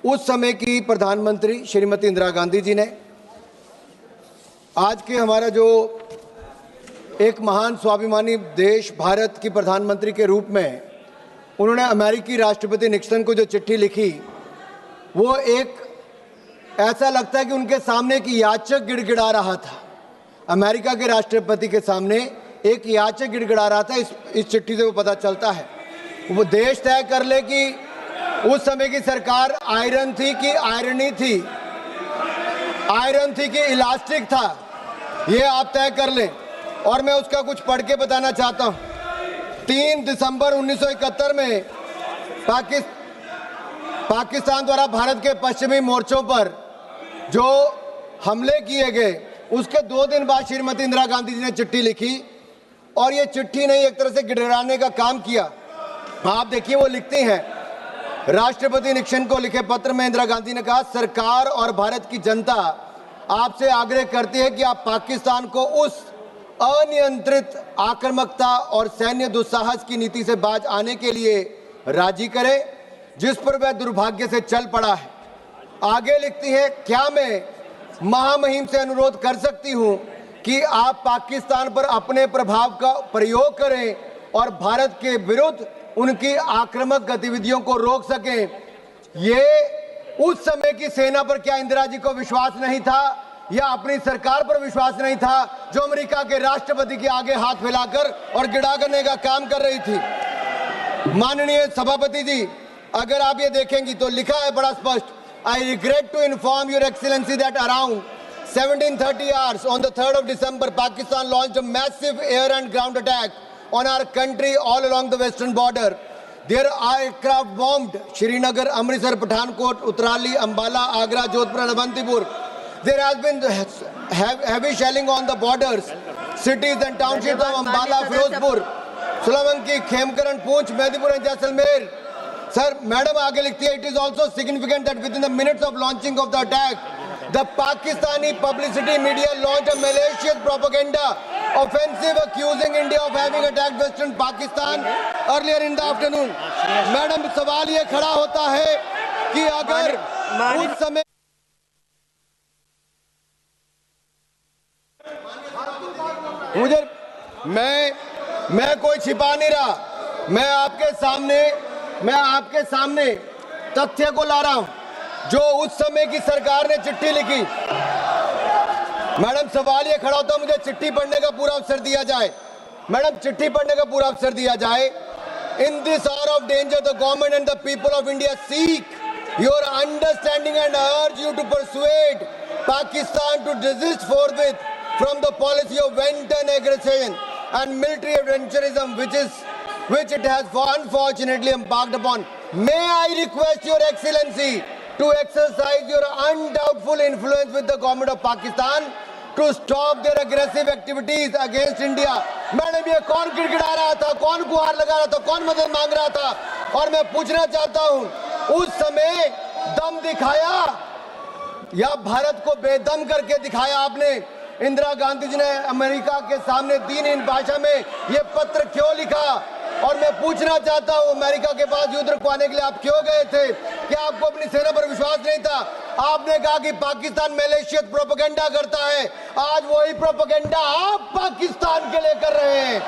उस समय की प्रधानमंत्री श्रीमती इंदिरा गांधी जी ने आज के हमारा जो एक महान स्वाभिमानी देश भारत की प्रधानमंत्री के रूप में उन्होंने अमेरिकी राष्ट्रपति निक्सन को जो चिट्ठी लिखी, वो एक ऐसा लगता है कि उनके सामने एक याचक गिड़गिड़ा रहा था। अमेरिका के राष्ट्रपति के सामने एक याचक गिड़गिड़ा रहा था। इस चिट्ठी से वो पता चलता है। वो देश तय कर ले कि उस समय की सरकार आयरन थी कि आयरनी थी, आयरन थी कि इलास्टिक था, ये आप तय कर लें। और मैं उसका कुछ पढ़ के बताना चाहता हूँ। 3 दिसंबर 1971 में पाकिस्तान द्वारा भारत के पश्चिमी मोर्चों पर जो हमले किए गए, उसके 2 दिन बाद श्रीमती इंदिरा गांधी जी ने चिट्ठी लिखी और ये चिट्ठी ने एक तरह से गिड़गिड़ाने का काम किया। आप देखिए, वो लिखती हैं, राष्ट्रपति निक्सन को लिखे पत्र में इंदिरा गांधी ने कहा, सरकार और भारत की जनता आपसे आग्रह करती है कि आप पाकिस्तान को उस अनियंत्रित आक्रामकता और सैन्य दुस्साहस की नीति से बाज आने के लिए राजी करें जिस पर वह दुर्भाग्य से चल पड़ा है। आगे लिखती है, क्या मैं महामहिम से अनुरोध कर सकती हूं कि आप पाकिस्तान पर अपने प्रभाव का प्रयोग करें और भारत के विरुद्ध उनकी आक्रामक गतिविधियों को रोक सकें। ये उस समय की सेना पर क्या इंदिरा जी को विश्वास नहीं था या अपनी सरकार पर विश्वास नहीं था जो अमेरिका के राष्ट्रपति के आगे हाथ फैलाकर और गिड़ा करने का काम कर रही थी। माननीय सभापति जी, अगर आप ये देखेंगी तो लिखा है बड़ा स्पष्ट, I regret to inform your excellency that around 1730 hours on the 3rd of December, Pakistan launched a massive air and ground attack on our country all along the western border. Their aircraft bombed Srinagar, Amritsar, Pathankot, Utrali, Ambala, Agra, Jodhpur and Avantipur. There has been heavy shelling on the borders, cities and townships of Ambala, Firozpur, Sulavanki, Khemkaran, Poonch, Medipur and Jaisalmer. Sir, Madam आगे लिखती है, it is also significant that within the minutes of launching of the attack, the Pakistani publicity media launched a malicious propaganda offensive accusing India of having attacked Western Pakistan earlier in the afternoon. Madam, सवाल ये खड़ा होता है कि अगर उस समय मुझे मैं कोई छिपा नहीं रहा, मैं आपके सामने तथ्य को ला रहा हूं जो उस समय की सरकार ने चिट्ठी लिखी। मैडम, सवाल ये खड़ा होता है, मुझे चिट्ठी पढ़ने का पूरा अवसर दिया जाए। मैडम, चिट्ठी पढ़ने का पूरा अवसर दिया जाए। In this hour of danger the government and the people of India seek your understanding and urge you to persuade Pakistan to desist forthwith from the policy of wanton aggression and military adventurism which it has unfortunately embarked upon. May I request your excellency to exercise your undoubtful influence with the government of Pakistan to stop their aggressive activities against India. Madam, ये कौन गिड़गिड़ा रहा था, कौन गुहार लगा रहा था, कौन मदद मांग रहा था? और मैं पूछना चाहता हूं, उस समय दम दिखाया या भारत को बेदम करके दिखाया आपने? इंदिरा गांधी जी ने अमेरिका के सामने दीनहीन भाषा में ये पत्र क्यों लिखा? और मैं पूछना चाहता हूं, अमेरिका के पास युद्ध रुकवाने के लिए आप क्यों गए थे? क्या आपको अपनी सेना पर विश्वास नहीं था? आपने कहा कि पाकिस्तान मैलिशियस प्रोपेगेंडा करता है। आज वही प्रोपेगेंडा आप पाकिस्तान के लिए कर रहे हैं।